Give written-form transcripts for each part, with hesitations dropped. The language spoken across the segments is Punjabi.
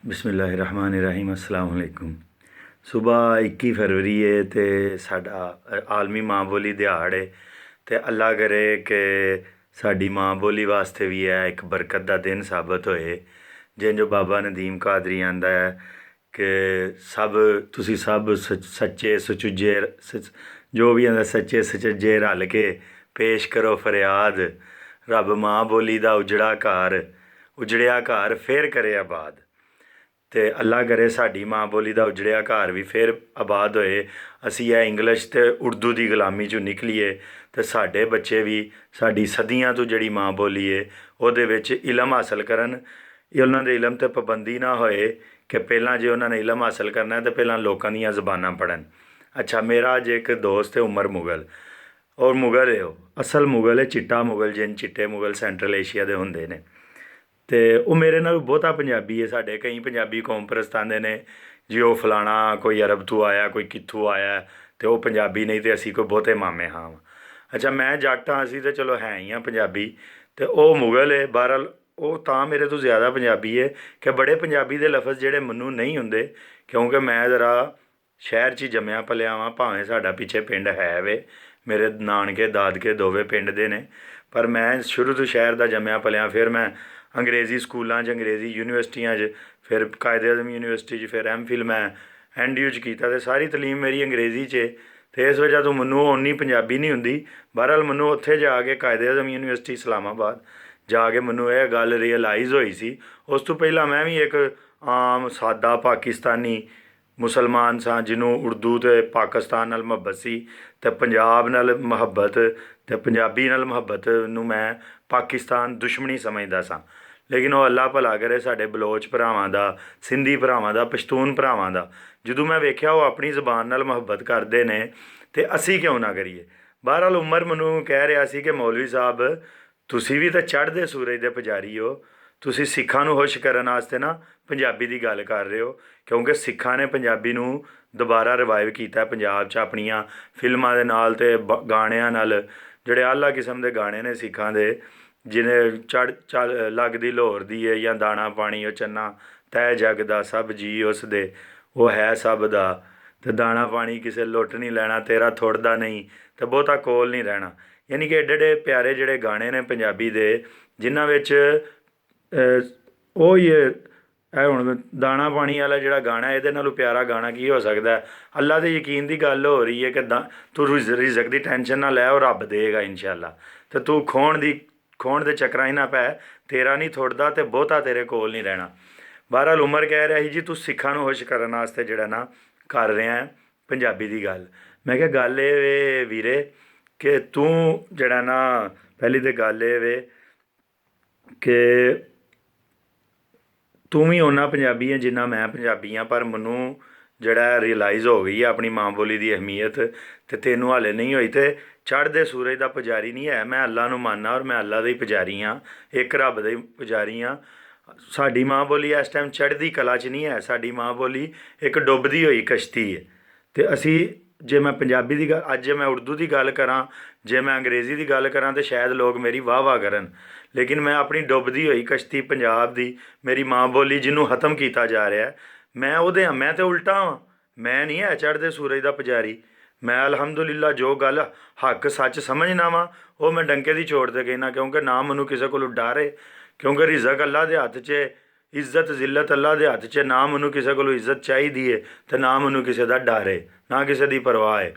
बिस्मिल्लाहिर्रहमानिर्रहीम अस्सलाम वालेकुम। सुबह 21 फरवरी है तो साडा आलमी माँ बोली दिहाड़ है। तो अल्लाह करे कि साडी माँ बोली वास्ते भी है एक बरकत का दिन साबित होए। जिन जो बाबा नदीम कादरी आंदा है कि तुसी सब सच्चे सचुजे जो भी आंदा सच्चे सचुजे रल के पेश करो फरियाद। रब माँ बोली दा उजड़िया घर फिर करे आबाद। तो अल्लाह करे साडी माँ बोली का उजड़िया घर भी फिर आबाद होए। असी है इंग्लिश तो उर्दू की गुलामी चों निकलीए तो साडे बच्चे भी साडी सदियां तो जिहड़ी माँ बोली है उहदे विच इलम हासिल करन। उन्हां दे इलम ते पाबंदी ना होए कि पहलां जे उन्होंने इलम हासिल करना है तो पहलां लोकां दीयां ज़बानां पढ़न। अच्छा, मेरा अज एक दोस्त है उमर मुगल, और मुगल है असल मुगल है, चिट्टा मुगल जिन चिट्टे मुगल सेंट्रल एशिया के होंदे ने। तो वह मेरे नाल बहुता पंजाबी है। साढ़े कई पंजाबी कौम परस्त आंदे ने जी वो फलाना कोई अरब तो आया कोई कित्थों आया तो वह पंजाबी नहीं तो असी कोई बहुते मामे हाँ। अच्छा, मैं जट हाँ, असी तो चलो है ही हाँ पंजाबी। तो वह मुगल है। बहरहाल वो तां मेरे तो ज़्यादा पंजाबी है कि बड़े पंजाबी के लफज जोड़े मैनू नहीं होंदे, क्योंकि मैं ज़रा शहर च जम्मिया पलिया वां। भावें साडा पिछे पिंड है वे, मेरे नानके दादके दोवे पिंड दे ने, पर मैं शुरू तो शहर का जम्मिया पलिया। फिर मैं अंग्रेज़ी स्कूलों अंग्रेज़ी यूनीवर्सिटियां फिर कायदे आज़म यूनीवर्सिटी फिर MPhil मैं NDU किया। तो सारी तलीम मेरी अंग्रेज़ी च। तो इस वजह तो मैनू उन्नी पंजाबी नहीं होंदी। बहरहाल मैनू उत्थे जाके कायदे आज़म यूनीवर्सिटी इस्लामाबाद जाके मैनू यह गल रियलाइज़ होई सी। उस तो पहला मैं भी एक आम सादा पाकिस्तानी मुसलमान सा जिन्हों उर्दू तो पाकिस्तान नाल मुहब्बत सी ते पंजाब नाल मुहब्बत ते पंजाबी नाल मुहब्बत नूं मैं पाकिस्तान दुश्मनी समझदा सा। लेकिन वह अल्लाह भला करे साडे बलोच भरावां दा, सिंधी भरावां दा, पश्तून भरावां दा जदों मैं वेख्या वो अपनी ज़बान नाल मुहब्बत करते ने ते असी क्यों ना करिए। बहरहाल उमर मैनू कह रहा सी कि मौलवी साहब तुसी भी तो चढ़दे सूरज दे पुजारी हो, तुसी सिखां नूं खुश करन वास्ते ना पंजाबी की गल कर रहे हो, क्योंकि सिखां ने पंजाबी नूं दोबारा रिवाइव किया पंजाब च अपनियां फिल्मां दे नाल ते गाणियां नाल। जिहड़े आला किस्म के गाने ने सिखां दे, जिन्हें चढ़ चल लगदी लाहौर दी है या दाना पानी ओ चन्ना तै जग दा सब जी उस दे वो है सब दा, ते दाना पानी किसे लुट नहीं लैना तेरा थुड़दा नहीं तो बहुता कोल नहीं रहना। यानी कि एडे एडे प्यारे जिहड़े गाने ने पंजाबी दे जिन्हां विच ਉਹ ਹੀ है हुण दाना पानी वाला जिहड़ा गाना है, इहदे नालों प्यारा गाना की हो सकता है। अल्लाह दे यकीन की गल हो रही है कि तू रिजक की टेंशन ना लै, और रब देगा इंशाअल्लाह। तो तू खोण दे चक्करां ना पै, तेरा नहीं थुड़दा तो बहुता तेरे कोल नहीं रहना। बहरहाल उमर कह रहा ही जी तू सिखां नूं खुश करन वास्ते जिहड़ा ना कर रहा है पंजाबी की गल। मैं क्या गल ये वीरे कि तू जिहड़ा ना पहली तो गल ये वे कि तू भी उन्ना पंजाबी है जिन्ना मैं पंजाबी हाँ, पर मैनू जड़ा रियलाइज़ हो गई है अपनी माँ बोली की अहमीयत, तो तेनों हाले नहीं हुई। तो चढ़दे सूरज का पुजारी नहीं है, मैं अल्लाह नूं मानना और मैं अल्लाह का ही पुजारी हाँ, एक रब का ही पुजारी हाँ। साडी माँ बोली इस टाइम चढ़दी कला च नहीं है, साडी माँ बोली एक डुबदी हुई कश्ती है। तो असी जे मैं पंजाबी की गल अज जे मैं उर्दू की गल करा, जे मैं अंग्रेज़ी की गल करा तो शायद लोग मेरी वाह वाह करन, लेकिन मैं अपनी डुबदी हुई कश्ती पंजाब दी मेरी माँ बोली जिन्हों ख़त्म किया जा रहा है, मैं उहदे मैं तो उल्टा हाँ। मैं नहीं है चढ़दे सूरज का पुजारी। मैं अलहमदुलिल्लाह जो गल हक सच समझना वा वो मैं डंके की चोट ते कहना, क्योंकि ना मैनू किसी को डर है, क्योंकि रिजक अल्लाह के हत्थ च, इज्जत जिल्लत अल्लाह के हत्थ च। ना मैनू किसी को इज्जत चाहिए है तो ना मैनू किसी का डर है, ना किसी की परवाह है।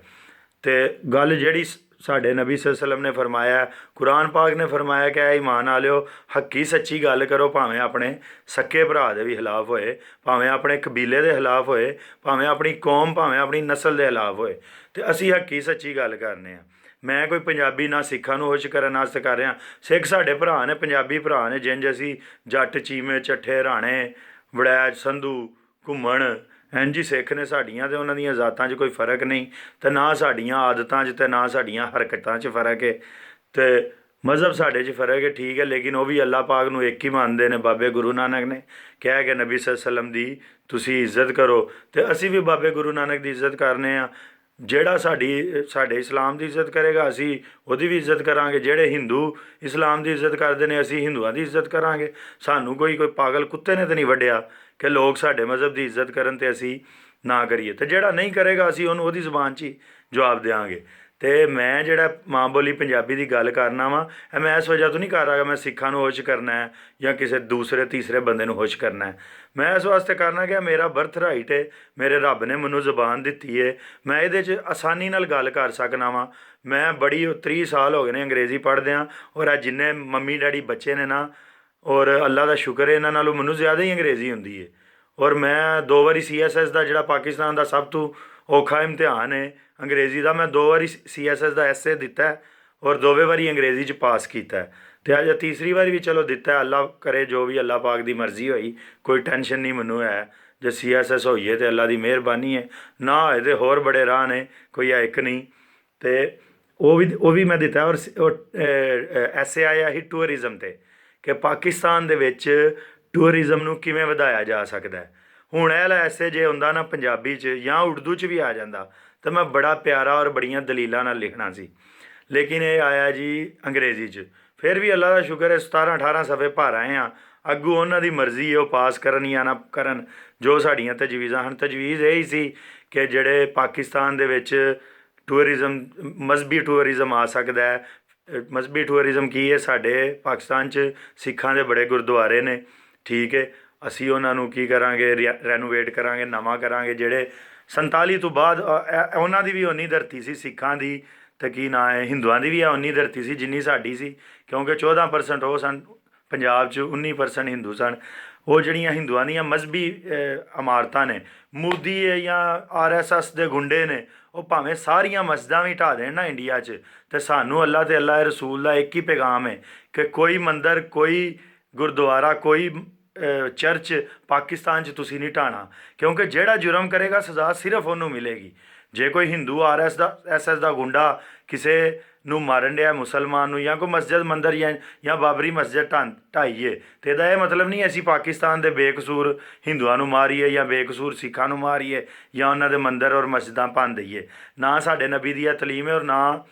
तो गल जिहड़ी साडे नबी सल्लल्लाहु अलैहि वसल्लम ने फरमाया, कुरान पाक ने फरमाया कि ईमान आलिओ हक्की सच्ची गल करो, भावें अपने सक्के भरा दे भी खिलाफ होए, भावें अपने कबीले के खिलाफ होए, भावें अपनी कौम भावें अपनी नस्ल के खिलाफ होए। तो असी हक्की सच्ची गल करने हैं। मैं कोई पंजाबी ना सिखां नूं खुश करन वास्ते कर रहा। सिख साडे भरा ने, पंजाबी भरा ने, जिंज असी जट चीमे चट्ठे राणे वड़ैच संधू घुम्मण इंज ही सिख ने साड़ियाँ, तो उन्होंने जातां कोई फर्क नहीं, तो ना साड़ियाँ आदतां तो ना साड़ियाँ हरकतां फर्क है, तो मज़हब साढ़े च फर्क है ठीक है, लेकिन वह भी अल्लाह पाक नूं एक ही मानते हैं। बाबे गुरु नानक ने कहा कि नबी सल्लल्लाहु अलैहि वसल्लम दी तुसी इज्जत करो, तो असी भी बाबे गुरु नानक की इज्जत करने। ਜਿਹੜਾ ਸਾਡੇ ਇਸਲਾਮ ਦੀ ਇੱਜ਼ਤ ਕਰੇਗਾ ਅਸੀਂ ਉਹਦੀ ਵੀ ਇੱਜ਼ਤ ਕਰਾਂਗੇ। ਜਿਹੜੇ ਹਿੰਦੂ ਇਸਲਾਮ ਦੀ ਇੱਜ਼ਤ ਕਰਦੇ ਨੇ ਅਸੀਂ ਹਿੰਦੂਆਂ ਦੀ ਇੱਜ਼ਤ ਕਰਾਂਗੇ। ਸਾਨੂੰ ਕੋਈ ਪਾਗਲ ਕੁੱਤੇ ਨੇ ਤਾਂ ਨਹੀਂ ਵੱਢਿਆ ਕਿ ਲੋਕ ਸਾਡੇ ਮਜ਼ਹਬ ਦੀ ਇੱਜ਼ਤ ਕਰਨ ਤੇ ਅਸੀਂ ਨਾ ਕਰੀਏ। ਤੇ ਜਿਹੜਾ ਨਹੀਂ ਕਰੇਗਾ ਅਸੀਂ ਉਹਨੂੰ ਉਹਦੀ ਜ਼ੁਬਾਨ 'ਚ ਹੀ ਜਵਾਬ ਦਿਆਂਗੇ। ਤੇ ਮੈਂ ਜਿਹੜਾ ਮਾਂ ਬੋਲੀ ਪੰਜਾਬੀ ਦੀ ਗੱਲ ਕਰਨਾ ਵਾ, ਇਹ ਮੈਂ ਇਸ ਵਜ੍ਹਾ ਤੋਂ ਨਹੀਂ ਕਰ ਰਿਹਾ ਮੈਂ ਸਿੱਖਾਂ ਨੂੰ ਹੋਸ਼ ਕਰਨਾ ਹੈ ਜਾਂ ਕਿਸੇ ਦੂਸਰੇ ਤੀਸਰੇ ਬੰਦੇ ਨੂੰ ਹੋਸ਼ ਕਰਨਾ ਹੈ। ਮੈਂ ਇਸ ਵਾਸਤੇ ਕਰਨਾ ਕਿ ਮੇਰਾ ਬਰਥ ਰਾਈਟ ਹੈ, ਮੇਰੇ ਰੱਬ ਨੇ ਮੈਨੂੰ ਜ਼ੁਬਾਨ ਦਿੱਤੀ ਹੈ, ਮੈਂ ਇਹਦੇ 'ਚ ਆਸਾਨੀ ਨਾਲ ਗੱਲ ਕਰ ਸਕਣਾ ਵਾਂ। ਮੈਂ ਬੜੀ 30 ਸਾਲ ਹੋ ਗਏ ਨੇ ਅੰਗਰੇਜ਼ੀ ਪੜ੍ਹਦਿਆਂ, ਔਰ ਇਹ ਜਿੰਨੇ ਮੰਮੀ ਡੈਡੀ ਬੱਚੇ ਨੇ ਨਾ, ਔਰ ਅੱਲਾ ਦਾ ਸ਼ੁਕਰ ਹੈ ਇਹਨਾਂ ਨਾਲੋਂ ਮੈਨੂੰ ਜ਼ਿਆਦਾ ਹੀ ਅੰਗਰੇਜ਼ੀ ਹੁੰਦੀ ਹੈ। ਔਰ ਮੈਂ 2 ਵਾਰੀ CSS ਦਾ, ਜਿਹੜਾ ਪਾਕਿਸਤਾਨ ਦਾ ਸਭ ਤੋਂ ਔਖਾ ਇਮਤਿਹਾਨ ਹੈ ਅੰਗਰੇਜ਼ੀ ਦਾ, ਮੈਂ 2 ਵਾਰੀ CSS ਦਾ ਐਸੇ ਦਿੱਤਾ ਔਰ 2ਵੇਂ ਵਾਰੀ ਅੰਗਰੇਜ਼ੀ 'ਚ ਪਾਸ ਕੀਤਾ। ਅਤੇ ਅੱਜ ਤੀਸਰੀ ਵਾਰੀ ਵੀ ਚਲੋ ਦਿੱਤਾ। ਅੱਲਾ ਕਰੇ ਜੋ ਵੀ ਅੱਲਾ ਪਾਕ ਦੀ ਮਰਜ਼ੀ ਹੋਈ, ਕੋਈ ਟੈਨਸ਼ਨ ਨਹੀਂ ਮੈਨੂੰ ਹੈ। ਜੇ CSS ਹੋਈਏ ਤਾਂ ਅੱਲਾ ਦੀ ਮਿਹਰਬਾਨੀ ਹੈ, ਨਾ ਹੋਏ ਤਾਂ ਹੋਰ ਬੜੇ ਰਾਹ ਨੇ, ਕੋਈ ਹੈ ਇੱਕ ਨਹੀਂ। ਅਤੇ ਉਹ ਵੀ ਮੈਂ ਦਿੱਤਾ। ਔਰ ਐਸੇ ਆਇਆ ਹੀ ਟੂਰਿਜ਼ਮ 'ਤੇ ਕਿ ਪਾਕਿਸਤਾਨ ਦੇ ਵਿੱਚ ਟੂਰਿਜ਼ਮ ਨੂੰ ਕਿਵੇਂ ਵਧਾਇਆ ਜਾ ਸਕਦਾ ਹੈ। ਹੁਣ ਇਹ ਐਸੇ ਜੇ ਹੁੰਦਾ ਨਾ ਪੰਜਾਬੀ 'ਚ ਜਾਂ ਉਰਦੂ 'ਚ ਵੀ ਆ ਜਾਂਦਾ ਤਾਂ ਮੈਂ ਬੜਾ ਪਿਆਰਾ ਔਰ ਬੜੀਆਂ ਦਲੀਲਾਂ ਨਾਲ ਲਿਖਣਾ ਸੀ। ਲੇਕਿਨ ਇਹ ਆਇਆ ਜੀ ਅੰਗਰੇਜ਼ੀ 'ਚ। ਫਿਰ ਵੀ ਅੱਲਾ ਦਾ ਸ਼ੁਕਰ ਹੈ 17-18 ਸਫ਼ੇ ਭਰ ਆਏ ਹਾਂ। ਅੱਗੋਂ ਉਹਨਾਂ ਦੀ ਮਰਜ਼ੀ ਹੈ ਉਹ ਪਾਸ ਕਰਨ ਜਾਂ ਨਾ ਕਰਨ, ਜੋ ਸਾਡੀਆਂ ਤਜਵੀਜ਼ਾਂ ਹਨ। ਤਜਵੀਜ਼ ਇਹ ਹੀ ਸੀ ਕਿ ਜਿਹੜੇ ਪਾਕਿਸਤਾਨ ਦੇ ਵਿੱਚ ਟੂਰਿਜ਼ਮ, ਮਜ਼ਹਬੀ ਟੂਰਿਜ਼ਮ ਆ ਸਕਦਾ ਹੈ। ਮਜ਼ਹਬੀ ਟੂਰਿਜ਼ਮ ਕੀ ਹੈ, ਸਾਡੇ ਪਾਕਿਸਤਾਨ 'ਚ ਸਿੱਖਾਂ ਦੇ ਬੜੇ ਗੁਰਦੁਆਰੇ ਨੇ, ਠੀਕ ਹੈ। ਅਸੀਂ ਉਹਨਾਂ ਨੂੰ ਕੀ ਕਰਾਂਗੇ, ਰੈਨੋਵੇਟ ਕਰਾਂਗੇ, ਨਵਾਂ ਕਰਾਂਗੇ। ਜਿਹੜੇ 47 ਤੋਂ ਬਾਅਦ ਉਹਨਾਂ ਦੀ ਵੀ ਓਨੀ ਧਰਤੀ ਸੀ ਸਿੱਖਾਂ ਦੀ, ਅਤੇ ਕੀ ਨਾਂ ਹੈ ਹਿੰਦੂਆਂ ਦੀ ਵੀ ਓਨੀ ਧਰਤੀ ਸੀ ਜਿੰਨੀ ਸਾਡੀ ਸੀ, ਕਿਉਂਕਿ 14% ਉਹ ਸਨ ਪੰਜਾਬ 'ਚ, 19% ਹਿੰਦੂ ਸਨ। ਉਹ ਜਿਹੜੀਆਂ ਹਿੰਦੂਆਂ ਦੀਆਂ ਮਜ਼ਹਬੀ ਇਮਾਰਤਾਂ ਨੇ, ਮੋਦੀ ਹੈ ਜਾਂ RSS ਦੇ ਗੁੰਡੇ ਨੇ, ਉਹ ਭਾਵੇਂ ਸਾਰੀਆਂ ਮਸਜਿਦਾਂ ਵੀ ਢਾਹ ਦੇਣ ਨਾ ਇੰਡੀਆ 'ਚ, ਅਤੇ ਸਾਨੂੰ ਅੱਲਾ ਅਤੇ ਅੱਲਾ ਰਸੂਲ ਦਾ ਇੱਕ ਹੀ ਪੈਗਾਮ ਹੈ ਕਿ ਕੋਈ ਮੰਦਰ, ਕੋਈ ਗੁਰਦੁਆਰਾ, ਕੋਈ ਚਰਚ ਪਾਕਿਸਤਾਨ 'ਚ ਤੁਸੀਂ ਨਹੀਂ ਢਾਣਾ, ਕਿਉਂਕਿ ਜਿਹੜਾ ਜੁਰਮ ਕਰੇਗਾ ਸਜ਼ਾ ਸਿਰਫ ਉਹਨੂੰ ਮਿਲੇਗੀ। ਜੇ ਕੋਈ ਹਿੰਦੂ RSS ਦਾ ਗੁੰਡਾ ਕਿਸੇ ਨੂੰ ਮਾਰਨ ਡਿਆ, ਮੁਸਲਮਾਨ ਨੂੰ, ਜਾਂ ਕੋਈ ਮਸਜਿਦ ਮੰਦਰ ਜਾਂ ਬਾਬਰੀ ਮਸਜਿਦ ਢਾਈਏ, ਅਤੇ ਇਹਦਾ ਇਹ ਮਤਲਬ ਨਹੀਂ ਅਸੀਂ ਪਾਕਿਸਤਾਨ ਦੇ ਬੇਕਸੂਰ ਹਿੰਦੂਆਂ ਨੂੰ ਮਾਰੀਏ ਜਾਂ ਬੇਕਸੂਰ ਸਿੱਖਾਂ ਨੂੰ ਮਾਰੀਏ ਜਾਂ ਉਹਨਾਂ ਦੇ ਮੰਦਰ ਔਰ ਮਸਜਿਦਾਂ ਭੰਨ ਦਈਏ। ਨਾ ਸਾਡੇ ਨਬੀ ਦੀ ਇਹ ਤਲੀਮ ਹੈ, ਔਰ ਨਾ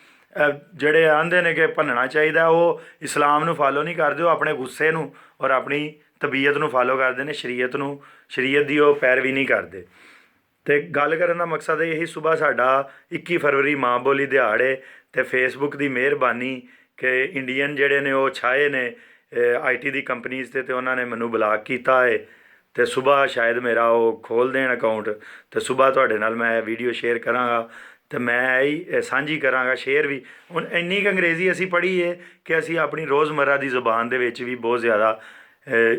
ਜਿਹੜੇ ਆਂਦੇ ਨੇ ਕਿ ਭੰਨਣਾ ਚਾਹੀਦਾ, ਉਹ ਇਸਲਾਮ ਨੂੰ ਫਾਲੋ ਨਹੀਂ ਕਰਦੇ। ਉਹ ਆਪਣੇ ਗੁੱਸੇ ਨੂੰ ਔਰ ਆਪਣੀ ਤਬੀਅਤ ਨੂੰ ਫਾਲੋ ਕਰਦੇ ਨੇ, ਸ਼ਰੀਅਤ ਦੀ ਉਹ ਪੈਰਵੀ ਨਹੀਂ ਕਰਦੇ। ਅਤੇ ਗੱਲ ਕਰਨ ਦਾ ਮਕਸਦ ਹੈ ਇਹੀ, ਸੁਬਾਹ ਸਾਡਾ 21 ਫਰਵਰੀ ਮਾਂ ਬੋਲੀ ਦਿਹਾੜੇ, ਅਤੇ ਫੇਸਬੁੱਕ ਦੀ ਮਿਹਰਬਾਨੀ ਕਿ ਇੰਡੀਅਨ ਜਿਹੜੇ ਨੇ ਉਹ ਛਾਏ ਨੇ IT ਦੀ ਕੰਪਨੀਜ਼ 'ਤੇ, ਅਤੇ ਉਹਨਾਂ ਨੇ ਮੈਨੂੰ ਬਲਾਕ ਕੀਤਾ ਹੈ। ਅਤੇ ਸੁਬਾਹ ਸ਼ਾਇਦ ਮੇਰਾ ਉਹ ਖੋਲ੍ਹ ਦੇਣ ਅਕਾਊਂਟ, ਅਤੇ ਸੁਬਾਹ ਤੁਹਾਡੇ ਨਾਲ ਮੈਂ ਵੀਡੀਓ ਸ਼ੇਅਰ ਕਰਾਂਗਾ, ਅਤੇ ਮੈਂ ਇਹੀ ਸਾਂਝੀ ਕਰਾਂਗਾ ਸ਼ੇਅਰ ਵੀ। ਹੁਣ ਇੰਨੀ ਕੁ ਅੰਗਰੇਜ਼ੀ ਅਸੀਂ ਪੜ੍ਹੀ ਹੈ ਕਿ ਅਸੀਂ ਆਪਣੀ ਰੋਜ਼ਮर्रा ਦੀ ਜ਼ੁਬਾਨ ਦੇ ਵਿੱਚ ਵੀ ਬਹੁਤ ਜ਼ਿਆਦਾ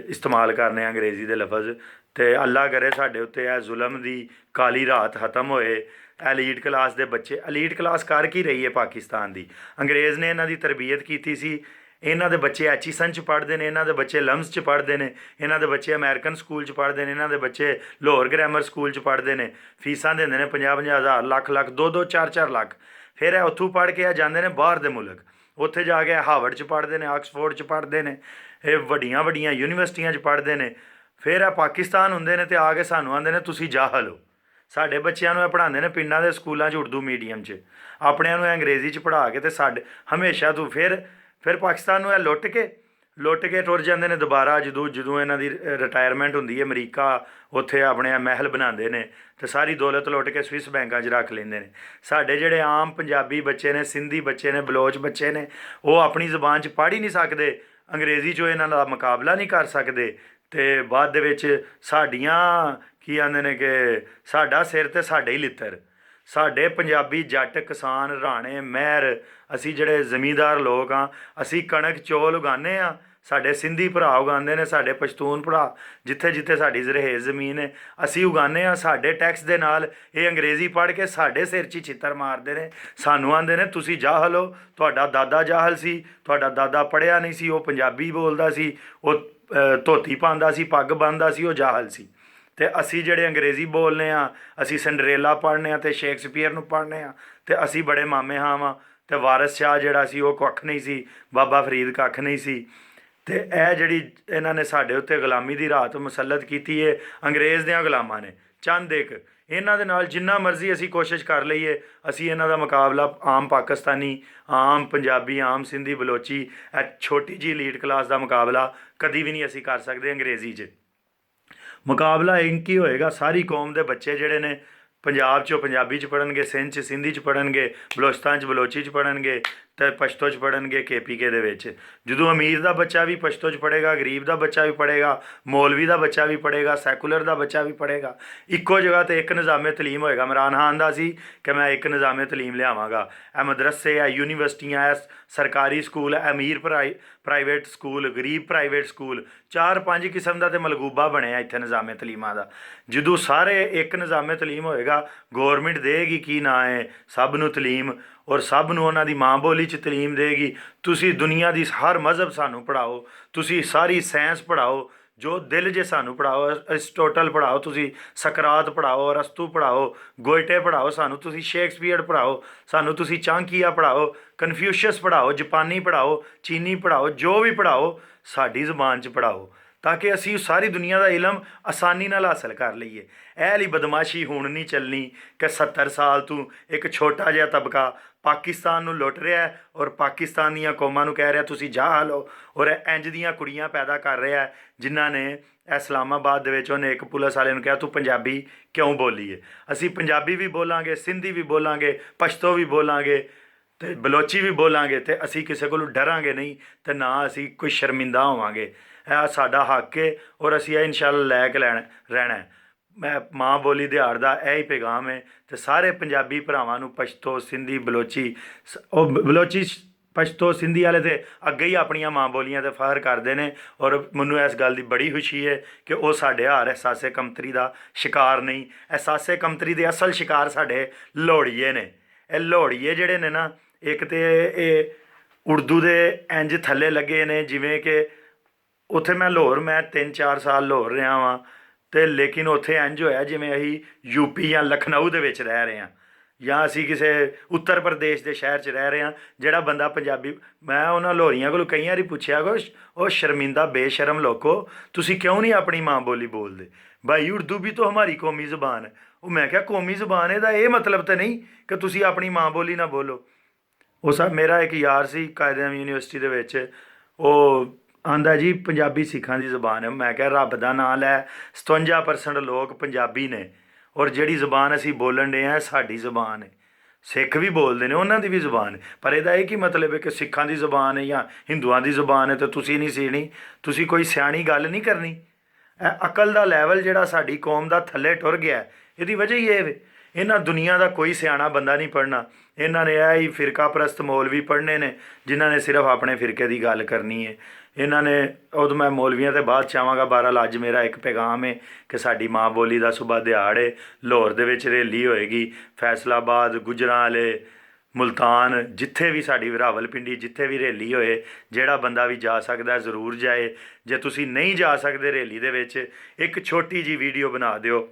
ਇਸਤੇਮਾਲ ਕਰਨੇ ਆ ਅੰਗਰੇਜ਼ੀ ਦੇ ਲਫ਼ਜ਼। ਅਤੇ ਅੱਲਾ ਕਰੇ ਸਾਡੇ ਉੱਤੇ ਇਹ ਜ਼ੁਲਮ ਦੀ ਕਾਲੀ ਰਾਤ ਖ਼ਤਮ ਹੋਏ। ਐਲੀਟ ਕਲਾਸ ਦੇ ਬੱਚੇ, ਐਲੀਟ ਕਲਾਸ ਕਰ ਕੀ ਰਹੀ ਹੈ ਪਾਕਿਸਤਾਨ ਦੀ? ਅੰਗਰੇਜ਼ ਨੇ ਇਹਨਾਂ ਦੀ ਤਰਬੀਅਤ ਕੀਤੀ ਸੀ। ਇਹਨਾਂ ਦੇ ਬੱਚੇ ਐਚੀਸਨ 'ਚ ਪੜ੍ਹਦੇ ਨੇ, ਇਹਨਾਂ ਦੇ ਬੱਚੇ ਲਮਸ 'ਚ ਪੜ੍ਹਦੇ ਨੇ, ਇਹਨਾਂ ਦੇ ਬੱਚੇ ਅਮਰੀਕਨ ਸਕੂਲ 'ਚ ਪੜ੍ਹਦੇ ਨੇ, ਇਹਨਾਂ ਦੇ ਬੱਚੇ ਲਾਹੌਰ ਗ੍ਰਾਮਰ ਸਕੂਲ 'ਚ ਪੜ੍ਹਦੇ ਨੇ। ਫੀਸਾਂ ਦਿੰਦੇ ਨੇ 50-50 ਹਜ਼ਾਰ, ਲੱਖ 2-2, 4-4 ਲੱਖ। ਫਿਰ ਇਹ ਉੱਥੋਂ ਪੜ੍ਹ ਕੇ ਜਾਂਦੇ ਨੇ ਬਾਹਰ ਦੇ ਮੁਲਕ, ਉੱਥੇ ਜਾ ਕੇ ਹਾਵਰਡ 'ਚ ਪੜ੍ਹਦੇ ਨੇ, ਆਕਸਫੋਰਡ 'ਚ ਪੜ੍ਹਦੇ ਨੇ, ਇਹ ਵੱਡੀਆਂ ਯੂਨੀਵਰਸਿਟੀਆਂ 'ਚ ਪੜ੍ਹਦੇ ਨੇ। ਫਿਰ ਇਹ ਪਾਕਿਸਤਾਨ ਹੁੰਦੇ ਨੇ ਅਤੇ ਆ ਕੇ ਸਾਨੂੰ ਆਉਂਦੇ ਨੇ ਤੁਸੀਂ ਜਾਹਲ ਹੋ। ਸਾਡੇ ਬੱਚਿਆਂ ਨੂੰ ਇਹ ਪੜ੍ਹਾਉਂਦੇ ਨੇ ਪਿੰਡਾਂ ਦੇ ਸਕੂਲਾਂ 'ਚ ਉਰਦੂ ਮੀਡੀਅਮ 'ਚ, ਆਪਣਿਆਂ ਨੂੰ ਅੰਗਰੇਜ਼ੀ 'ਚ ਪੜ੍ਹਾ ਕੇ, ਅਤੇ ਸਾਡੇ ਹਮੇਸ਼ਾ ਤੋਂ ਫਿਰ ਪਾਕਿਸਤਾਨ ਨੂੰ ਇਹ ਲੁੱਟ ਕੇ ਟੁਰ ਜਾਂਦੇ ਨੇ ਦੁਬਾਰਾ। ਜਦੋਂ ਇਹਨਾਂ ਦੀ ਰਿਟਾਇਰਮੈਂਟ ਹੁੰਦੀ ਹੈ ਅਮਰੀਕਾ, ਉੱਥੇ ਆਪਣੇ ਮਹਿਲ ਬਣਾਉਂਦੇ ਨੇ ਅਤੇ ਸਾਰੀ ਦੌਲਤ ਲੁੱਟ ਕੇ ਸਵਿਸ ਬੈਂਕਾਂ 'ਚ ਰੱਖ ਲੈਂਦੇ ਨੇ। ਸਾਡੇ ਜਿਹੜੇ ਆਮ ਪੰਜਾਬੀ ਬੱਚੇ ਨੇ, ਸਿੰਧੀ ਬੱਚੇ ਨੇ, ਬਲੋਚ ਬੱਚੇ ਨੇ, ਉਹ ਆਪਣੀ ਜ਼ੁਬਾਨ 'ਚ ਪੜ੍ਹ ਹੀ ਨਹੀਂ ਸਕਦੇ, ਅੰਗਰੇਜ਼ੀ 'ਚੋਂ ਇਹਨਾਂ ਦਾ ਮੁਕਾਬਲਾ ਨਹੀਂ ਕਰ ਸਕਦੇ। ਅਤੇ ਬਾਅਦ ਦੇ ਵਿੱਚ ਸਾਡੀਆਂ ਕੀ ਆਉਂਦੇ ਨੇ ਕਿ ਸਾਡਾ ਸਿਰ ਅਤੇ ਸਾਡੇ ਹੀ ਲਿੱਤਰ। ਸਾਡੇ ਪੰਜਾਬੀ ਜੱਟ, ਕਿਸਾਨ, ਰਾਣੇ, ਮਹਿਰ, ਅਸੀਂ ਜਿਹੜੇ ਜ਼ਮੀਂਦਾਰ ਲੋਕ ਹਾਂ, ਅਸੀਂ ਕਣਕ ਚੌਲ ਉਗਾਉਂਦੇ ਹਾਂ, ਸਾਡੇ ਸਿੰਧੀ ਭਰਾ ਉਗਾਉਂਦੇ ਨੇ, ਸਾਡੇ ਪਸ਼ਤੂਨ ਭਰਾ ਜਿੱਥੇ ਸਾਡੀ ਜ਼ਰਹੇਜ਼ ਜ਼ਮੀਨ ਹੈ ਅਸੀਂ ਉਗਾਉਂਦੇ ਹਾਂ। ਸਾਡੇ ਟੈਕਸ ਦੇ ਨਾਲ ਇਹ ਅੰਗਰੇਜ਼ੀ ਪੜ੍ਹ ਕੇ ਸਾਡੇ ਸਿਰ 'ਚ ਛਿੱਤਰ ਮਾਰਦੇ ਨੇ, ਸਾਨੂੰ ਆਉਂਦੇ ਨੇ ਤੁਸੀਂ ਜਾਹਲ ਹੋ, ਤੁਹਾਡਾ ਦਾਦਾ ਜਾਹਲ ਸੀ, ਤੁਹਾਡਾ ਦਾਦਾ ਪੜ੍ਹਿਆ ਨਹੀਂ ਸੀ, ਉਹ ਪੰਜਾਬੀ ਬੋਲਦਾ ਸੀ, ਉਹ ਧੋਤੀ ਪਾਉਂਦਾ ਸੀ, ਪੱਗ ਬੰਨ੍ਹਦਾ ਸੀ, ਉਹ ਜਾਹਲ ਸੀ। ਅਤੇ ਅਸੀਂ ਜਿਹੜੇ ਅੰਗਰੇਜ਼ੀ ਬੋਲਦੇ ਹਾਂ, ਅਸੀਂ ਸਿੰਡਰੇਲਾ ਪੜ੍ਹਨੇ ਹਾਂ ਅਤੇ ਸ਼ੇਕਸਪੀਅਰ ਨੂੰ ਪੜ੍ਹਨੇ ਹਾਂ, ਅਤੇ ਅਸੀਂ ਬੜੇ ਮਾਮੇ ਹਾਂ ਵਾਂ। ਅਤੇ ਵਾਰਿਸ ਸ਼ਾਹ ਜਿਹੜਾ ਸੀ ਉਹ ਕੱਖ ਨਹੀਂ ਸੀ, ਬਾਬਾ ਫਰੀਦ ਕੱਖ ਨਹੀਂ ਸੀ। ਅਤੇ ਇਹ ਜਿਹੜੀ ਇਹਨਾਂ ਨੇ ਸਾਡੇ ਉੱਤੇ ਗੁਲਾਮੀ ਦੀ ਰਾਤ ਮੁਸੱਲਤ ਕੀਤੀ ਹੈ ਅੰਗਰੇਜ਼ ਦਿਆਂ ਗੁਲਾਮਾਂ ਨੇ, ਚੰਦ ਇੱਕ ਇਹਨਾਂ ਦੇ ਨਾਲ ਜਿੰਨਾ ਮਰਜ਼ੀ ਅਸੀਂ ਕੋਸ਼ਿਸ਼ ਕਰ ਲਈਏ, ਅਸੀਂ ਇਹਨਾਂ ਦਾ ਮੁਕਾਬਲਾ ਆਮ ਪਾਕਿਸਤਾਨੀ, ਆਮ ਪੰਜਾਬੀ, ਆਮ ਸਿੰਧੀ, ਬਲੋਚੀ, ਇਹ ਛੋਟੀ ਜਿਹੀ ਲੀਡ ਕਲਾਸ ਦਾ ਮੁਕਾਬਲਾ ਕਦੀ ਵੀ ਨਹੀਂ ਅਸੀਂ ਕਰ ਸਕਦੇ ਅੰਗਰੇਜ਼ੀ 'ਚ। ਮੁਕਾਬਲਾ ਇੰਕ ਹੀ ਹੋਏਗਾ, ਸਾਰੀ ਕੌਮ ਦੇ ਬੱਚੇ ਜਿਹੜੇ ਨੇ ਪੰਜਾਬ 'ਚੋਂ ਪੰਜਾਬੀ 'ਚ ਪੜ੍ਹਨਗੇ, ਸਿੰਧ 'ਚ ਸਿੰਧੀ 'ਚ ਪੜ੍ਹਨਗੇ, ਬਲੋਚਿਸਤਾਨ 'ਚ ਬਲੋਚੀ 'ਚ ਪੜ੍ਹਨਗੇ ਅਤੇ ਪਸ਼ਤੋ 'ਚ ਪੜ੍ਹਨਗੇ KPK ਦੇ ਵਿੱਚ। ਜਦੋਂ ਅਮੀਰ ਦਾ ਬੱਚਾ ਵੀ ਪਸ਼ਤੋ 'ਚ ਪੜ੍ਹੇਗਾ, ਗਰੀਬ ਦਾ ਬੱਚਾ ਵੀ ਪੜ੍ਹੇਗਾ, ਮੌਲਵੀ ਦਾ ਬੱਚਾ ਵੀ ਪੜ੍ਹੇਗਾ, ਸੈਕੂਲਰ ਦਾ ਬੱਚਾ ਵੀ ਪੜ੍ਹੇਗਾ। ਇੱਕੋ ਜਗ੍ਹਾ 'ਤੇ ਇੱਕ ਨਿਜ਼ਾਮੇ ਤਲੀਮ ਹੋਏਗਾ। ਇਮਰਾਨ ਖਾਨ ਦਾ ਸੀ ਕਿ ਮੈਂ ਇੱਕ ਨਿਜ਼ਾਮੇ ਤਲੀਮ ਲਿਆਵਾਂਗਾ। ਇਹ ਮਦਰਸੇ, ਇਹ ਯੂਨੀਵਰਸਿਟੀਆਂ, ਇਹ ਸਰਕਾਰੀ ਸਕੂਲ, ਅਮੀਰ ਪ੍ਰਾਈਵੇਟ ਸਕੂਲ, ਗਰੀਬ ਪ੍ਰਾਈਵੇਟ ਸਕੂਲ, 4-5 ਕਿਸਮ ਦਾ ਤੇ ਮਲਗੂਬਾ ਬਣਿਆ ਇੱਥੇ ਨਿਜ਼ਾਮੇ ਤਲੀਮਾਂ ਦਾ। ਜਦੋਂ ਸਾਰੇ ਇੱਕ ਨਿਜ਼ਾਮੇ ਤਲੀਮ ਹੋਏਗਾ, ਗੌਰਮੈਂਟ ਦੇਗੀ ਕੀ ਨਾਂ ਹੈ ਸਭ ਨੂੰ ਤਲੀਮ, ਔਰ ਸਭ ਨੂੰ ਉਹਨਾਂ ਦੀ ਮਾਂ ਬੋਲੀ 'ਚ ਤਲੀਮ ਦੇਗੀ। ਤੁਸੀਂ ਦੁਨੀਆ ਦੀ ਹਰ ਮਜ਼ਹਬ ਸਾਨੂੰ ਪੜ੍ਹਾਓ, ਤੁਸੀਂ ਸਾਰੀ ਸਾਇੰਸ ਪੜ੍ਹਾਓ, ਜੋ ਦਿਲ ਜੇ ਸਾਨੂੰ ਪੜ੍ਹਾਓ। ਅਰਿਸਟੋਟਲ ਪੜ੍ਹਾਓ, ਤੁਸੀਂ ਸਕਰਾਤ ਪੜ੍ਹਾਓ, ਅਰਸਤੂ ਪੜ੍ਹਾਓ, ਗੋਇਟੇ ਪੜ੍ਹਾਓ ਸਾਨੂੰ, ਤੁਸੀਂ ਸ਼ੇਕਸਪੀਅਰ ਪੜ੍ਹਾਓ ਸਾਨੂੰ, ਤੁਸੀਂ ਚਾਂਕੀਆ ਪੜ੍ਹਾਓ, ਕਨਫਿਊਸ਼ੀਅਸ ਪੜ੍ਹਾਓ, ਜਾਪਾਨੀ ਪੜ੍ਹਾਓ, ਚੀਨੀ ਪੜ੍ਹਾਓ, ਜੋ ਵੀ ਪੜ੍ਹਾਓ ਸਾਡੀ ਜ਼ੁਬਾਨ 'ਚ ਪੜ੍ਹਾਓ, ਤਾਂ ਕਿ ਅਸੀਂ ਸਾਰੀ ਦੁਨੀਆ ਦਾ ਇਲਮ ਆਸਾਨੀ ਨਾਲ ਹਾਸਲ ਕਰ ਲਈਏ। ਇਹ ਲਈ ਬਦਮਾਸ਼ੀ ਹੁਣ ਨਹੀਂ ਚੱਲਣੀ ਕਿ 70 ਸਾਲ ਤੋਂ ਇੱਕ ਛੋਟਾ ਜਿਹਾ ਤਬਕਾ ਪਾਕਿਸਤਾਨ ਨੂੰ ਲੁੱਟ ਰਿਹਾ ਹੈ ਔਰ ਪਾਕਿਸਤਾਨ ਦੀਆਂ ਕੌਮਾਂ ਨੂੰ ਕਹਿ ਰਿਹਾ ਤੁਸੀਂ ਜਾ ਲਓ, ਔਰ ਇੰਜ ਦੀਆਂ ਕੁੜੀਆਂ ਪੈਦਾ ਕਰ ਰਿਹਾ ਜਿਨ੍ਹਾਂ ਨੇ ਇਸਲਾਮਾਬਾਦ ਦੇ ਵਿੱਚ ਉਹਨੇ ਇੱਕ ਪੁਲਿਸ ਵਾਲੇ ਨੂੰ ਕਿਹਾ ਤੂੰ ਪੰਜਾਬੀ ਕਿਉਂ ਬੋਲੀਏ। ਅਸੀਂ ਪੰਜਾਬੀ ਵੀ ਬੋਲਾਂਗੇ, ਸਿੰਧੀ ਵੀ ਬੋਲਾਂਗੇ, ਪਸ਼ਤੋ ਵੀ ਬੋਲਾਂਗੇ ਅਤੇ ਬਲੋਚੀ ਵੀ ਬੋਲਾਂਗੇ, ਅਤੇ ਅਸੀਂ ਕਿਸੇ ਕੋਲੋਂ ਡਰਾਂਗੇ ਨਹੀਂ ਅਤੇ ਨਾ ਅਸੀਂ ਕੋਈ ਸ਼ਰਮਿੰਦਾ ਹੋਵਾਂਗੇ। ਇਹ ਸਾਡਾ ਹੱਕ ਹੈ ਔਰ ਅਸੀਂ ਇਹ ਇਨਸ਼ਾਅੱਲਾ ਲੈ ਕੇ ਰਹਿਣਾ। ਮੈਂ ਮਾਂ ਬੋਲੀ ਦਿਹਾੜ ਦਾ ਇਹ ਹੀ ਪੈਗਾਮ ਹੈ ਅਤੇ ਸਾਰੇ ਪੰਜਾਬੀ ਭਰਾਵਾਂ ਨੂੰ ਪਸ਼ਤੋ, ਸਿੰਧੀ, ਬਲੋਚੀ, ਉਹ ਬਲੋਚੀ ਪਸ਼ਤੋ ਸਿੰਧੀ ਵਾਲੇ ਤਾਂ ਅੱਗੇ ਹੀ ਆਪਣੀਆਂ ਮਾਂ ਬੋਲੀਆਂ 'ਤੇ ਫਖਰ ਕਰਦੇ ਨੇ, ਔਰ ਮੈਨੂੰ ਇਸ ਗੱਲ ਦੀ ਬੜੀ ਖੁਸ਼ੀ ਹੈ ਕਿ ਉਹ ਸਾਡੇ ਹਰ ਅਹਿਸਾਸੇ ਕਮਤਰੀ ਦਾ ਸ਼ਿਕਾਰ ਨਹੀਂ। ਅਹਿਸਾਸੇ ਕਮਤਰੀ ਦੇ ਅਸਲ ਸ਼ਿਕਾਰ ਸਾਡੇ ਲੋਹੜੀਏ ਨੇ। ਇਹ ਲੋਹੜੀਏ ਜਿਹੜੇ ਨੇ ਨਾ, ਇੱਕ ਤਾਂ ਇਹ ਉਰਦੂ ਦੇ ਇੰਜ ਥੱਲੇ ਲੱਗੇ ਨੇ, ਜਿਵੇਂ ਕਿ ਉੱਥੇ ਮੈਂ 3-4 ਸਾਲ ਲਾਹੌਰ ਰਿਹਾ ਵਾਂ, ਅਤੇ ਲੇਕਿਨ ਉੱਥੇ ਇੰਜ ਹੋਇਆ ਜਿਵੇਂ ਅਸੀਂ UP ਜਾਂ ਲਖਨਊ ਦੇ ਵਿੱਚ ਰਹਿ ਰਹੇ ਹਾਂ, ਜਾਂ ਅਸੀਂ ਕਿਸੇ ਉੱਤਰ ਪ੍ਰਦੇਸ਼ ਦੇ ਸ਼ਹਿਰ 'ਚ ਰਹਿ ਰਹੇ ਹਾਂ। ਜਿਹੜਾ ਬੰਦਾ ਪੰਜਾਬੀ, ਮੈਂ ਉਹਨਾਂ ਲਾਹੌਰੀਆਂ ਕੋਲੋਂ ਕਈ ਵਾਰੀ ਪੁੱਛਿਆ ਉਹ ਸ਼ਰਮਿੰਦਾ ਬੇਸ਼ਰਮ ਲੋਕੋ ਤੁਸੀਂ ਕਿਉਂ ਨਹੀਂ ਆਪਣੀ ਮਾਂ ਬੋਲੀ ਬੋਲਦੇ? ਭਾਈ ਉਰਦੂ ਵੀ ਤਾਂ ਹਮਾਰੀ ਕੌਮੀ ਜ਼ੁਬਾਨ ਹੈ। ਉਹ ਮੈਂ ਕਿਹਾ ਕੌਮੀ ਜ਼ੁਬਾਨ ਇਹਦਾ ਇਹ ਮਤਲਬ ਤਾਂ ਨਹੀਂ ਕਿ ਤੁਸੀਂ ਆਪਣੀ ਮਾਂ ਬੋਲੀ ਨਾ ਬੋਲੋ। ਉਹ ਮੇਰਾ ਇੱਕ ਯਾਰ ਸੀ ਕਾਇਦ-ਏ-ਆਜ਼ਮ ਯੂਨੀਵਰਸਿਟੀ ਦੇ ਵਿੱਚ, ਉਹ ਆਂਦਾ ਜੀ ਪੰਜਾਬੀ ਸਿੱਖਾਂ ਦੀ ਜ਼ੁਬਾਨ ਹੈ। ਮੈਂ ਕਿਹਾ ਰੱਬ ਦਾ ਨਾਂ ਲੈ, 57% ਲੋਕ ਪੰਜਾਬੀ ਨੇ, ਔਰ ਜਿਹੜੀ ਜ਼ੁਬਾਨ ਅਸੀਂ ਬੋਲਣ ਡੇ ਹਾਂ ਸਾਡੀ ਜ਼ੁਬਾਨ ਹੈ। ਸਿੱਖ ਵੀ ਬੋਲਦੇ ਨੇ, ਉਹਨਾਂ ਦੀ ਵੀ ਜ਼ੁਬਾਨ ਹੈ, ਪਰ ਇਹਦਾ ਇਹ ਕੀ ਮਤਲਬ ਹੈ ਕਿ ਸਿੱਖਾਂ ਦੀ ਜ਼ੁਬਾਨ ਹੈ ਜਾਂ ਹਿੰਦੂਆਂ ਦੀ ਜ਼ੁਬਾਨ ਹੈ ਅਤੇ ਤੁਸੀਂ ਨਹੀਂ ਸਿੱਖਣੀ, ਤੁਸੀਂ ਕੋਈ ਸਿਆਣੀ ਗੱਲ ਨਹੀਂ ਕਰਨੀ। ਇਹ ਅਕਲ ਦਾ ਲੈਵਲ ਜਿਹੜਾ ਸਾਡੀ ਕੌਮ ਦਾ ਥੱਲੇ ਟੁਰ ਗਿਆ, ਇਹਦੀ ਵਜ੍ਹਾ ਹੀ ਇਹ ਵੇ। ਇਹਨਾਂ ਦੁਨੀਆ ਦਾ ਕੋਈ ਸਿਆਣਾ ਬੰਦਾ ਨਹੀਂ ਪੜ੍ਹਨਾ, ਇਹਨਾਂ ਨੇ ਇਹ ਹੀ ਫਿਰਕਾ ਪ੍ਰਸਤ ਮੌਲਵੀ ਪੜ੍ਹਨੇ ਨੇ ਜਿਨ੍ਹਾਂ ਨੇ ਸਿਰਫ ਆਪਣੇ ਫਿਰਕੇ ਦੀ ਗੱਲ ਕਰਨੀ ਹੈ। ਇਹਨਾਂ ਨੇ ਉਦੋਂ ਮੈਂ ਮੌਲਵੀਆਂ 'ਤੇ ਬਾਅਦ 'ਚ ਆਵਾਂਗਾ। ਬਹਰਹਾਲ ਅੱਜ ਮੇਰਾ ਇੱਕ ਪੈਗਾਮ ਹੈ ਕਿ ਸਾਡੀ ਮਾਂ ਬੋਲੀ ਦਾ ਸੁਬਾ ਦਿਹਾੜ ਹੈ। ਲਾਹੌਰ ਦੇ ਵਿੱਚ ਰੈਲੀ ਹੋਏਗੀ, ਫੈਸਲਾਬਾਦ, ਗੁਜਰਾਂਵਾਲੇ, ਮੁਲਤਾਨ, ਜਿੱਥੇ ਵੀ ਸਾਡੀ ਰਾਵਲਪਿੰਡੀ, ਜਿੱਥੇ ਵੀ ਰੈਲੀ ਹੋਏ, ਜਿਹੜਾ ਬੰਦਾ ਵੀ ਜਾ ਸਕਦਾ ਜ਼ਰੂਰ ਜਾਏ। ਜੇ ਤੁਸੀਂ ਨਹੀਂ ਜਾ ਸਕਦੇ ਰੈਲੀ ਦੇ ਵਿੱਚ, ਇੱਕ ਛੋਟੀ ਜਿਹੀ ਵੀਡੀਓ ਬਣਾ ਦਿਓ,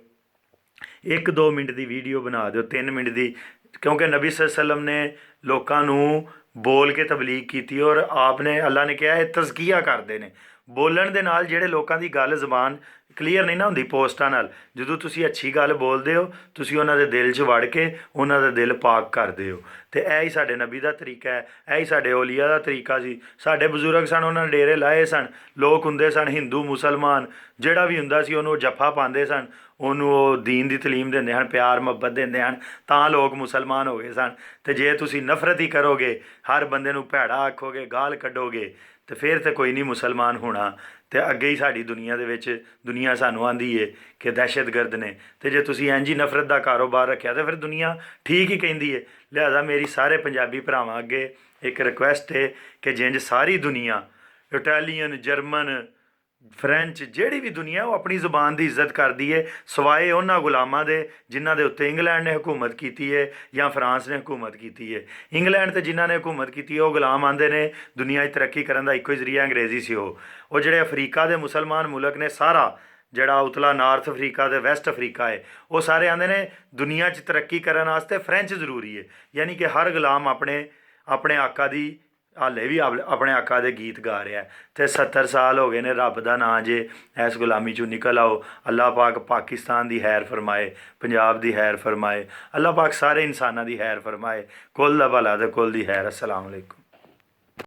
1-2 ਮਿੰਟ ਦੀ ਵੀਡੀਓ ਬਣਾ ਦਿਓ, 3 ਮਿੰਟ ਦੀ, ਕਿਉਂਕਿ ਨਬੀ ਸੱਲੱਲਾਹੁ ਅਲੈਹਿ ਵਸੱਲਮ ਨੇ ਲੋਕਾਂ ਨੂੰ ਬੋਲ ਕੇ ਤਬਲੀਗ ਕੀਤੀ, ਔਰ ਆਪ ਨੇ, ਅੱਲਾ ਨੇ ਕਿਹਾ ਇਹ ਤਜ਼ਕੀਆ ਕਰਦੇ ਨੇ। ਬੋਲਣ ਦੇ ਨਾਲ ਜਿਹੜੇ ਲੋਕਾਂ ਦੀ ਗੱਲ ਜ਼ਬਾਨ ਕਲੀਅਰ ਨਹੀਂ ਨਾ ਹੁੰਦੀ ਪੋਸਟਾਂ ਨਾਲ, ਜਦੋਂ ਤੁਸੀਂ ਅੱਛੀ ਗੱਲ ਬੋਲਦੇ ਹੋ ਤੁਸੀਂ ਉਹਨਾਂ ਦੇ ਦਿਲ 'ਚ ਵੜ ਕੇ ਉਹਨਾਂ ਦਾ ਦਿਲ ਪਾਕ ਕਰਦੇ ਹੋ। ਅਤੇ ਇਹ ਹੀ ਸਾਡੇ ਨਬੀ ਦਾ ਤਰੀਕਾ ਹੈ, ਇਹ ਹੀ ਸਾਡੇ ਔਲੀਆ ਦਾ ਤਰੀਕਾ ਸੀ। ਸਾਡੇ ਬਜ਼ੁਰਗ ਸਨ, ਉਹਨਾਂ ਨੇ ਡੇਰੇ ਲਾਏ ਸਨ, ਲੋਕ ਹੁੰਦੇ ਸਨ ਹਿੰਦੂ ਮੁਸਲਮਾਨ, ਜਿਹੜਾ ਵੀ ਹੁੰਦਾ ਸੀ ਉਹਨੂੰ ਜੱਫਾ ਪਾਉਂਦੇ ਸਨ, ਉਹਨੂੰ ਉਹ ਦੀਨ ਦੀ ਤਲੀਮ ਦਿੰਦੇ ਹਨ, ਪਿਆਰ ਮੁਹੱਬਤ ਦਿੰਦੇ ਹਨ, ਤਾਂ ਲੋਕ ਮੁਸਲਮਾਨ ਹੋ ਗਏ ਸਨ। ਅਤੇ ਜੇ ਤੁਸੀਂ ਨਫ਼ਰਤ ਹੀ ਕਰੋਗੇ, ਹਰ ਬੰਦੇ ਨੂੰ ਭੈੜਾ ਆਖੋਗੇ, ਗਾਲ ਕੱਢੋਗੇ, ਅਤੇ ਫਿਰ ਤਾਂ ਕੋਈ ਨਹੀਂ ਮੁਸਲਮਾਨ ਹੋਣਾ। ਅਤੇ ਅੱਗੇ ਹੀ ਸਾਡੀ ਦੁਨੀਆ ਦੇ ਵਿੱਚ ਦੁਨੀਆ ਸਾਨੂੰ ਆਂਦੀ ਹੈ ਕਿ ਦਹਿਸ਼ਤਗਰਦ ਨੇ, ਅਤੇ ਜੇ ਤੁਸੀਂ ਇੰਝ ਹੀ ਨਫ਼ਰਤ ਦਾ ਕਾਰੋਬਾਰ ਰੱਖਿਆ ਤਾਂ ਫਿਰ ਦੁਨੀਆ ਠੀਕ ਹੀ ਕਹਿੰਦੀ ਹੈ। ਲਿਹਾਜ਼ਾ ਮੇਰੀ ਸਾਰੇ ਪੰਜਾਬੀ ਭਰਾਵਾਂ ਅੱਗੇ ਇੱਕ ਰਿਕੁਐਸਟ ਹੈ ਕਿ ਜਿੰਝ ਸਾਰੀ ਦੁਨੀਆ, ਇਟਾਲੀਅਨ, ਜਰਮਨ, ਫਰੈਂਚ, ਜਿਹੜੀ ਵੀ ਦੁਨੀਆ, ਉਹ ਆਪਣੀ ਜ਼ੁਬਾਨ ਦੀ ਇੱਜ਼ਤ ਕਰਦੀ ਹੈ, ਸਿਵਾਏ ਉਹਨਾਂ ਗੁਲਾਮਾਂ ਦੇ ਜਿਨ੍ਹਾਂ ਦੇ ਉੱਤੇ ਇੰਗਲੈਂਡ ਨੇ ਹਕੂਮਤ ਕੀਤੀ ਹੈ ਜਾਂ ਫਰਾਂਸ ਨੇ ਹਕੂਮਤ ਕੀਤੀ ਹੈ। ਇੰਗਲੈਂਡ 'ਤੇ ਜਿਨ੍ਹਾਂ ਨੇ ਹਕੂਮਤ ਕੀਤੀ ਹੈ ਉਹ ਗੁਲਾਮ ਆਉਂਦੇ ਨੇ ਦੁਨੀਆ 'ਚ ਤਰੱਕੀ ਕਰਨ ਦਾ ਇੱਕੋ ਹੀ ਜ਼ਰੀਆ ਅੰਗਰੇਜ਼ੀ ਸੀ। ਉਹ ਜਿਹੜੇ ਅਫਰੀਕਾ ਦੇ ਮੁਸਲਮਾਨ ਮੁਲਕ ਨੇ, ਸਾਰਾ ਜਿਹੜਾ ਉਤਲਾ ਨਾਰਥ ਅਫਰੀਕਾ ਅਤੇ ਵੈਸਟ ਅਫਰੀਕਾ ਹੈ, ਉਹ ਸਾਰੇ ਆਉਂਦੇ ਨੇ ਦੁਨੀਆ 'ਚ ਤਰੱਕੀ ਕਰਨ ਵਾਸਤੇ ਫਰੈਂਚ ਜ਼ਰੂਰੀ ਹੈ। ਯਾਨੀ ਕਿ ਹਰ ਗੁਲਾਮ ਆਪਣੇ ਆਕਾ ਦੀ ਹਾਲੇ ਵੀ ਆਪਣੇ ਆਕਾ ਦੇ ਗੀਤ ਗਾ ਰਿਹਾ ਤੇ 70 ਸਾਲ ਹੋ ਗਏ ਨੇ। ਰੱਬ ਦਾ ਨਾਂ ਜੇ ਇਸ ਗੁਲਾਮੀ ਚੋਂ ਨਿਕਲ ਆਓ। ਅੱਲਾਹ ਪਾਕ ਪਾਕਿਸਤਾਨ ਦੀ ਖੈਰ ਫਰਮਾਏ, ਪੰਜਾਬ ਦੀ ਖੈਰ ਫਰਮਾਏ, ਅੱਲਾਹ ਪਾਕ ਸਾਰੇ ਇਨਸਾਨਾਂ ਦੀ ਖੈਰ ਫਰਮਾਏ। ਕੁੱਲ ਦਾ ਭਲਾ ਤੇ ਕੁੱਲ ਦੀ ਖੈਰ। अस्सलाम वालेकुम।